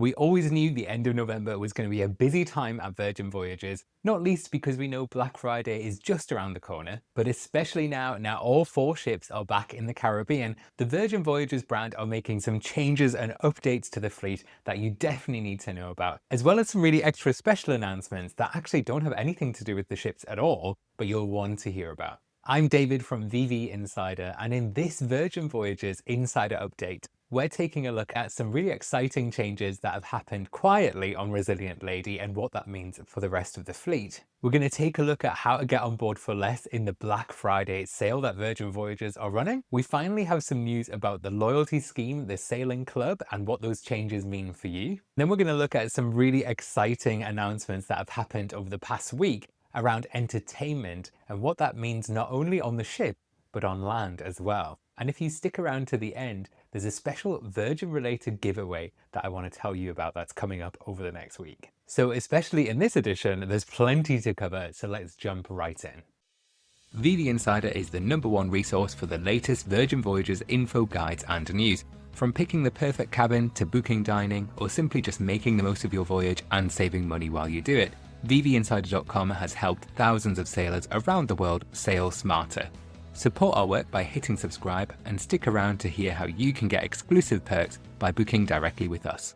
We always knew the end of November was going to be a busy time at Virgin Voyages, not least because we know Black Friday is just around the corner, but especially now all 4 ships are back in the Caribbean, the Virgin Voyages brand are making some changes and updates to the fleet that you definitely need to know about, as well as some really extra special announcements that actually don't have anything to do with the ships at all, but you'll want to hear about. I'm David from VV Insider, and in this Virgin Voyages Insider update, we're taking a look at some really exciting changes that have happened quietly on Resilient Lady and what that means for the rest of the fleet. We're going to take a look at how to get on board for less in the Black Friday sale that Virgin Voyages are running. We finally have some news about the loyalty scheme, the Sailing Club, and what those changes mean for you. Then we're going to look at some really exciting announcements that have happened over the past week around entertainment and what that means not only on the ship, but on land as well. And if you stick around to the end, there's a special Virgin related giveaway that I want to tell you about that's coming up over the next week. So especially in this edition, there's plenty to cover, so let's jump right in. VV Insider is the #1 resource for the latest Virgin Voyages info, guides and news. From picking the perfect cabin to booking dining, or simply just making the most of your voyage and saving money while you do it, VVinsider.com has helped thousands of sailors around the world sail smarter. Support our work by hitting subscribe and stick around to hear how you can get exclusive perks by booking directly with us.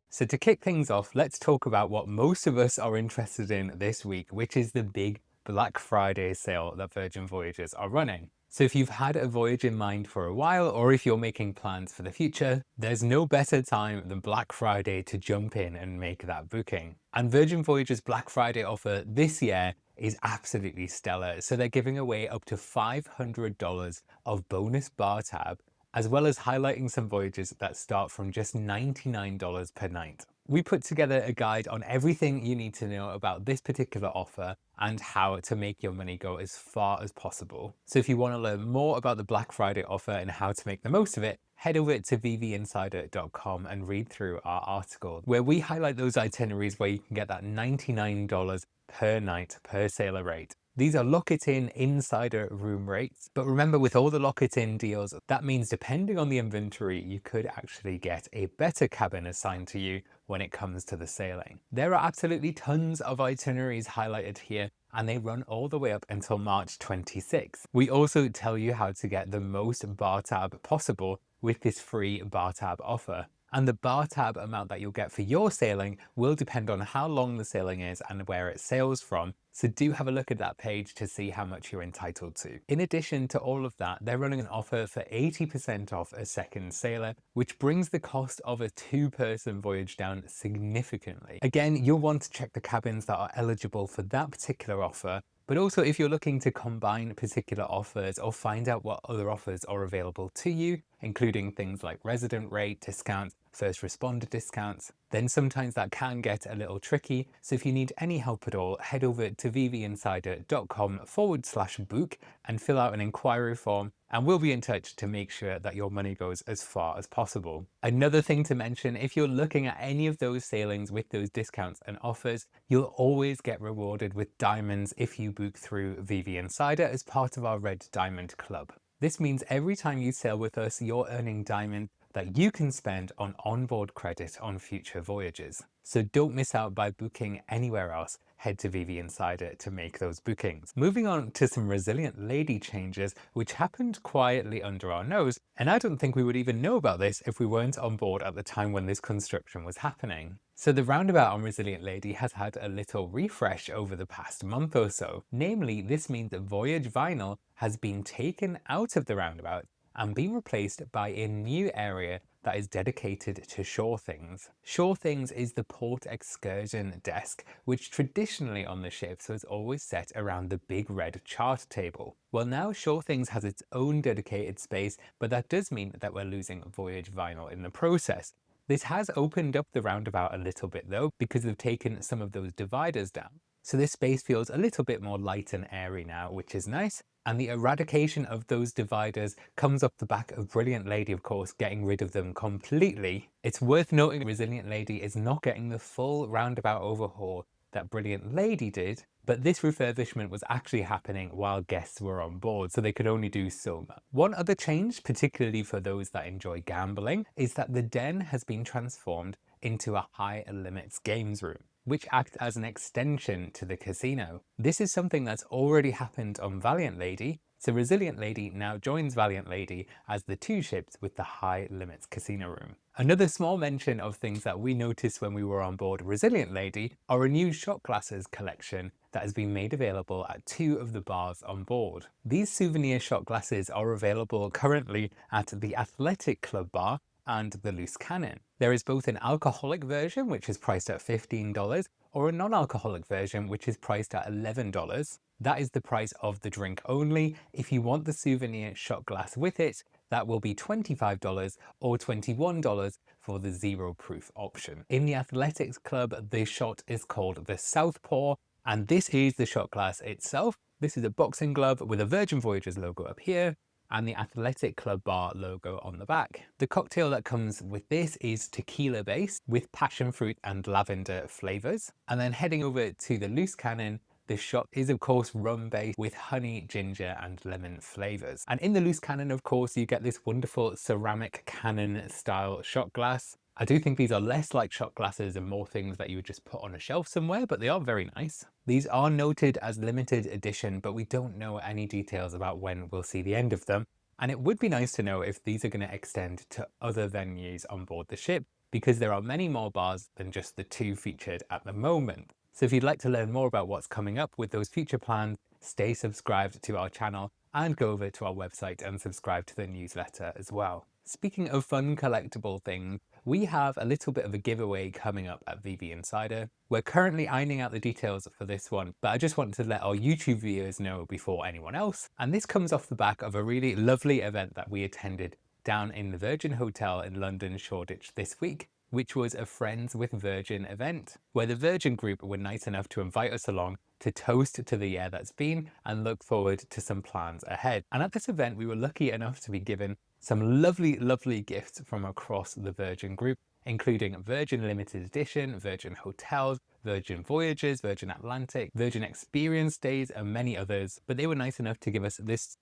So to kick things off, let's talk about what most of us are interested in this week, which is the big Black Friday sale that Virgin Voyages are running. So if you've had a voyage in mind for a while, or if you're making plans for the future, there's no better time than Black Friday to jump in and make that booking. And Virgin Voyages Black Friday offer this year is absolutely stellar. So they're giving away up to $500 of bonus bar tab, as well as highlighting some voyages that start from just $99 per night. We put together a guide on everything you need to know about this particular offer and how to make your money go as far as possible. So if you want to learn more about the Black Friday offer and how to make the most of it, head over to vvinsider.com and read through our article where we highlight those itineraries where you can get that $99 per night per sailor rate. These are lock-it-in insider room rates, but remember, with all the lock-it-in deals, that means depending on the inventory, you could actually get a better cabin assigned to you when it comes to the sailing. There are absolutely tons of itineraries highlighted here, and they run all the way up until March 26th. We also tell you how to get the most bar tab possible with this free bar tab offer. And the bar tab amount that you'll get for your sailing will depend on how long the sailing is and where it sails from. So do have a look at that page to see how much you're entitled to. In addition to all of that, they're running an offer for 80% off a second sailor, which brings the cost of a 2-person voyage down significantly. Again, you'll want to check the cabins that are eligible for that particular offer, but also if you're looking to combine particular offers or find out what other offers are available to you, including things like resident rate discounts, first responder discounts, then sometimes that can get a little tricky. So if you need any help at all, head over to vvinsider.com/book and fill out an inquiry form, and we'll be in touch to make sure that your money goes as far as possible. Another thing to mention, if you're looking at any of those sailings with those discounts and offers, you'll always get rewarded with diamonds if you book through VV Insider as part of our Red Diamond Club. This means every time you sail with us, you're earning diamond that you can spend on onboard credit on future voyages. So don't miss out by booking anywhere else. Head to VV Insider to make those bookings. Moving on to some Resilient Lady changes, which happened quietly under our nose, and I don't think we would even know about this if we weren't on board at the time when this construction was happening. So the roundabout on Resilient Lady has had a little refresh over the past month or so. Namely, this means that Voyage vinyl has been taken out of the roundabout and been replaced by a new area that is dedicated to Shore Things. Shore Things is the port excursion desk, which traditionally on the ships was always set around the big red chart table. Well, now Shore Things has its own dedicated space, but that does mean that we're losing Voyage vinyl in the process. This has opened up the roundabout a little bit though, because they've taken some of those dividers down. So this space feels a little bit more light and airy now, which is nice. And the eradication of those dividers comes off the back of Brilliant Lady, of course, getting rid of them completely. It's worth noting Resilient Lady is not getting the full roundabout overhaul that Brilliant Lady did, but this refurbishment was actually happening while guests were on board, so they could only do so much. One other change, particularly for those that enjoy gambling, is that the den has been transformed into a high limits games room, which acts as an extension to the casino. This is something that's already happened on Valiant Lady, so Resilient Lady now joins Valiant Lady as the two ships with the high limits casino room. Another small mention of things that we noticed when we were on board Resilient Lady are a new shot glasses collection that has been made available at 2 of the bars on board. These souvenir shot glasses are available currently at the Athletic Club bar and the Loose Cannon. There is both an alcoholic version, which is priced at $15, or a non-alcoholic version, which is priced at $11. That is the price of the drink only. If you want the souvenir shot glass with it, that will be $25 or $21 for the zero proof option. In the Athletics Club, the shot is called the Southpaw, and this is the shot glass itself. This is a boxing glove with a Virgin Voyages logo up here and the Athletic Club bar logo on the back. The cocktail that comes with this is tequila based with passion fruit and lavender flavors. And then heading over to the Loose Cannon, this shot is of course rum based with honey, ginger and lemon flavors. And in the Loose Cannon, of course, you get this wonderful ceramic cannon style shot glass. I do think these are less like shot glasses and more things that you would just put on a shelf somewhere, but they are very nice. These are noted as limited edition, but we don't know any details about when we'll see the end of them. And it would be nice to know if these are going to extend to other venues on board the ship, because there are many more bars than just the 2 featured at the moment. So if you'd like to learn more about what's coming up with those future plans, stay subscribed to our channel and go over to our website and subscribe to the newsletter as well. Speaking of fun collectible things, we have a little bit of a giveaway coming up at VV Insider. We're currently ironing out the details for this one, but I just wanted to let our YouTube viewers know before anyone else. And this comes off the back of a really lovely event that we attended down in the Virgin Hotel in London, Shoreditch this week, which was a Friends with Virgin event, where the Virgin Group were nice enough to invite us along to toast to the year that's been and look forward to some plans ahead. And at this event, we were lucky enough to be given some lovely, lovely gifts from across the Virgin Group, including Virgin Limited Edition, Virgin Hotels, Virgin Voyages, Virgin Atlantic, Virgin Experience Days, and many others. But they were nice enough to give us this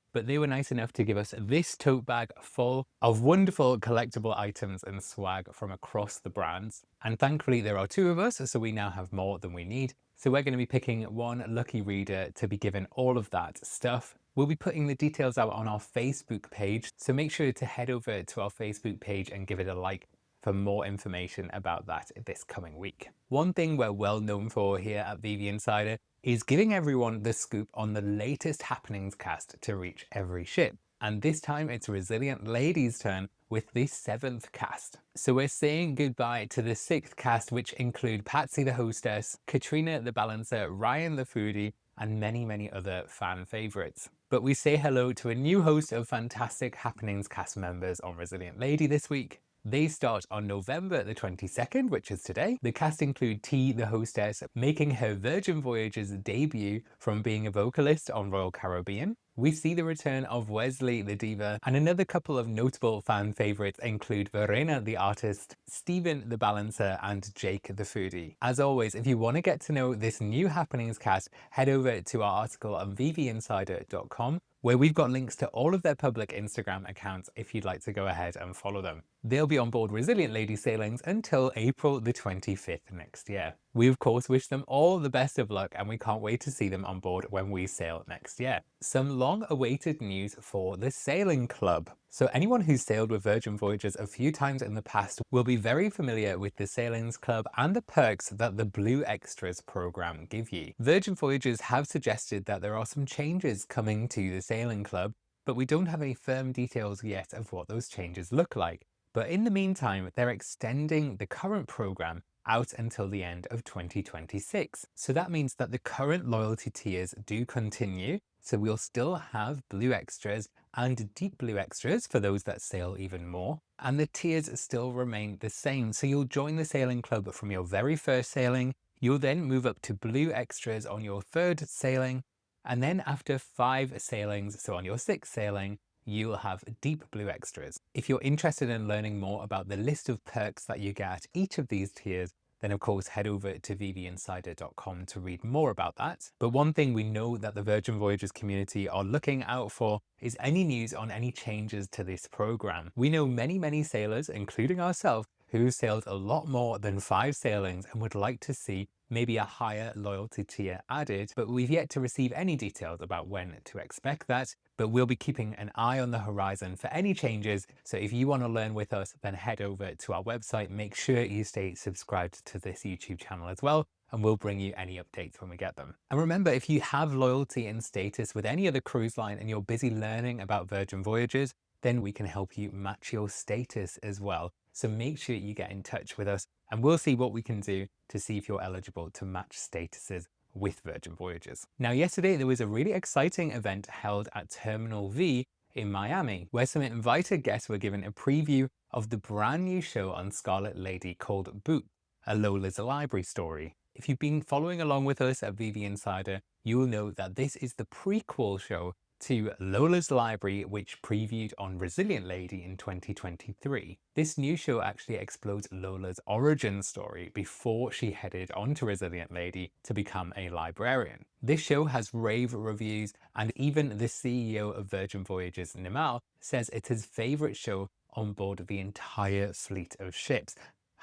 tote bag full of wonderful collectible items and swag from across the brands. And thankfully there are 2 of us, so we now have more than we need. So we're going to be picking one lucky reader to be given all of that stuff. We'll be putting the details out on our Facebook page, so make sure to head over to our Facebook page and give it a like for more information about that this coming week. One thing we're well known for here at VV Insider is giving everyone the scoop on the latest happenings cast to reach every ship. And this time it's Resilient Lady's turn with the 7th cast. So we're saying goodbye to the 6th cast, which include Patsy the hostess, Katrina the balancer, Ryan the foodie, and many, many other fan favorites. But we say hello to a new host of fantastic happenings cast members on Resilient Lady this week. They start on November the 22nd, which is today. The cast include T, the hostess, making her Virgin Voyages debut from being a vocalist on Royal Caribbean. We see the return of Wesley the diva, and another couple of notable fan favorites include Verena the artist, Stephen the balancer, and Jake the foodie. As always, if you want to get to know this new happenings cast, head over to our article on vvinsider.com, where we've got links to all of their public Instagram accounts if you'd like to go ahead and follow them. They'll be on board Resilient Lady sailings until April the 25th next year. We of course wish them all the best of luck, and we can't wait to see them on board when we sail next year. Some long-awaited news for the Sailing Club. So anyone who's sailed with Virgin Voyages a few times in the past will be very familiar with the Sailings Club and the perks that the Blue Extras program give you. Virgin Voyages have suggested that there are some changes coming to the Sailing Club, but we don't have any firm details yet of what those changes look like. But in the meantime, they're extending the current program out until the end of 2026. So that means that the current loyalty tiers do continue. So we'll still have Blue Extras and Deep Blue Extras for those that sail even more. And the tiers still remain the same. So you'll join the Sailing Club from your very first sailing. You'll then move up to Blue Extras on your 3rd sailing. And then after 5 sailings, so on your 6th sailing, you'll have Deep Blue Extras. If you're interested in learning more about the list of perks that you get at each of these tiers, then of course head over to vvinsider.com to read more about that. But one thing we know that the Virgin Voyages community are looking out for is any news on any changes to this program. We know many sailors, including ourselves, who sailed a lot more than 5 sailings and would like to see maybe a higher loyalty tier added, but we've yet to receive any details about when to expect that. But we'll be keeping an eye on the horizon for any changes. So if you want to learn with us, then head over to our website. Make sure you stay subscribed to this YouTube channel as well, and we'll bring you any updates when we get them. And remember, if you have loyalty and status with any other cruise line and you're busy learning about Virgin Voyages, then we can help you match your status as well. So make sure you get in touch with us and we'll see what we can do to see if you're eligible to match statuses with Virgin Voyages. Now, yesterday there was a really exciting event held at Terminal V in Miami, where some invited guests were given a preview of the brand new show on Scarlet Lady called Boot, a Lola's Library story. If you've been following along with us at VV Insider, you will know that this is the prequel show to Lola's Library, which previewed on Resilient Lady in 2023. This new show actually explores Lola's origin story before she headed onto Resilient Lady to become a librarian. This show has rave reviews, and even the CEO of Virgin Voyages, Nimal, says it's his favorite show on board the entire fleet of ships.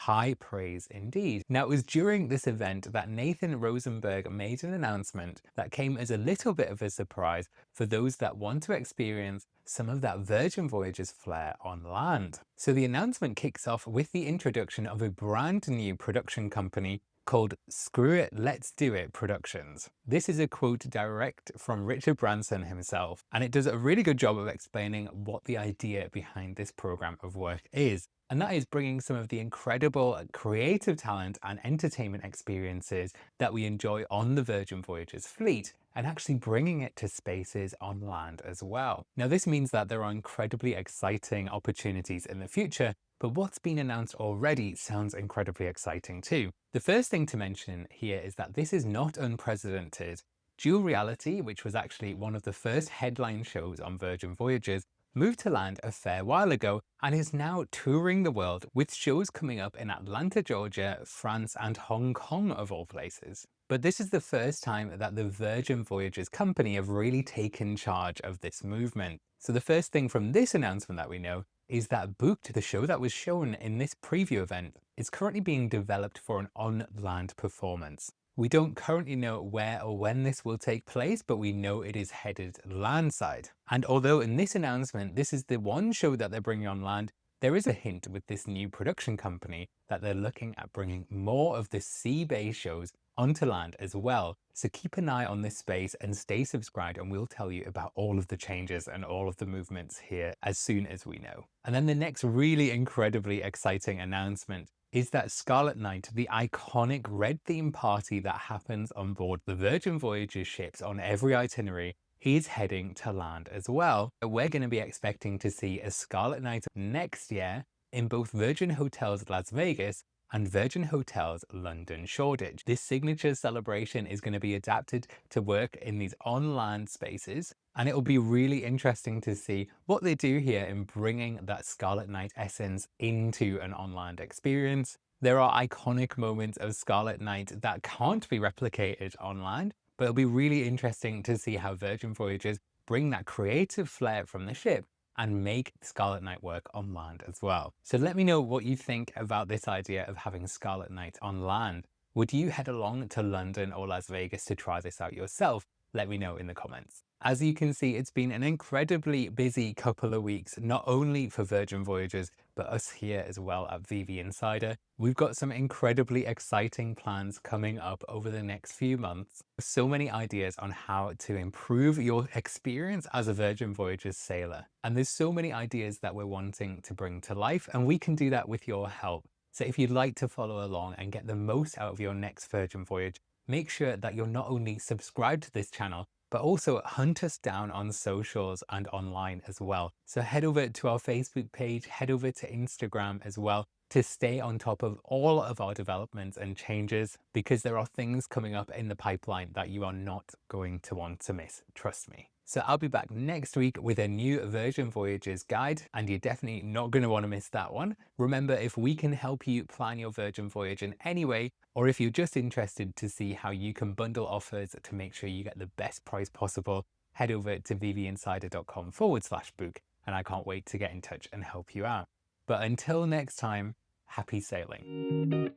High praise indeed. Now, it was during this event that Nathan Rosenberg made an announcement that came as a little bit of a surprise for those that want to experience some of that Virgin Voyages flair on land. So the announcement kicks off with the introduction of a brand new production company called Screw It, Let's Do It Productions. This is a quote direct from Richard Branson himself, and it does a really good job of explaining what the idea behind this program of work is. And that is bringing some of the incredible creative talent and entertainment experiences that we enjoy on the Virgin Voyages fleet and actually bringing it to spaces on land as well. Now, this means that there are incredibly exciting opportunities in the future, but what's been announced already sounds incredibly exciting too. The first thing to mention here is that this is not unprecedented. Dual Reality, which was actually one of the first headline shows on Virgin Voyages, moved to land a fair while ago and is now touring the world with shows coming up in Atlanta, Georgia, France, and Hong Kong of all places. But this is the first time that the Virgin Voyages company have really taken charge of this movement. So the first thing from this announcement that we know is that Booked, the show that was shown in this preview event, is currently being developed for an on-land performance. We don't currently know where or when this will take place, but we know it is headed landside. And although in this announcement, this is the one show that they're bringing on land, there is a hint with this new production company that they're looking at bringing more of the sea-based shows onto land as well. So keep an eye on this space and stay subscribed, and we'll tell you about all of the changes and all of the movements here as soon as we know. And then the next really incredibly exciting announcement is that Scarlet Night, the iconic red theme party that happens on board the Virgin Voyages ships on every itinerary, is heading to land as well. We're going to be expecting to see a Scarlet Night next year in both Virgin Hotels Las Vegas and Virgin Hotels London Shoreditch. This signature celebration is going to be adapted to work in these on-land spaces, and it will be really interesting to see what they do here in bringing that Scarlet Night essence into an on-land experience. There are iconic moments of Scarlet Night that can't be replicated on land, but it'll be really interesting to see how Virgin Voyages bring that creative flair from the ship and make Scarlet Night work on land as well. So let me know what you think about this idea of having Scarlet Night on land. Would you head along to London or Las Vegas to try this out yourself? Let me know in the comments. As you can see, it's been an incredibly busy couple of weeks, not only for Virgin Voyages, but us here as well at VV Insider. We've got some incredibly exciting plans coming up over the next few months. So many ideas on how to improve your experience as a Virgin Voyages sailor. And there's so many ideas that we're wanting to bring to life, and we can do that with your help. So if you'd like to follow along and get the most out of your next Virgin Voyage, make sure that you're not only subscribed to this channel, but also hunt us down on socials and online as well. So head over to our Facebook page, head over to Instagram as well to stay on top of all of our developments and changes, because there are things coming up in the pipeline that you are not going to want to miss, trust me. So I'll be back next week with a new Virgin Voyages guide, and you're definitely not going to want to miss that one. Remember, if we can help you plan your Virgin voyage in any way, or if you're just interested to see how you can bundle offers to make sure you get the best price possible, head over to vvinsider.com/book, and I can't wait to get in touch and help you out. But until next time, happy sailing.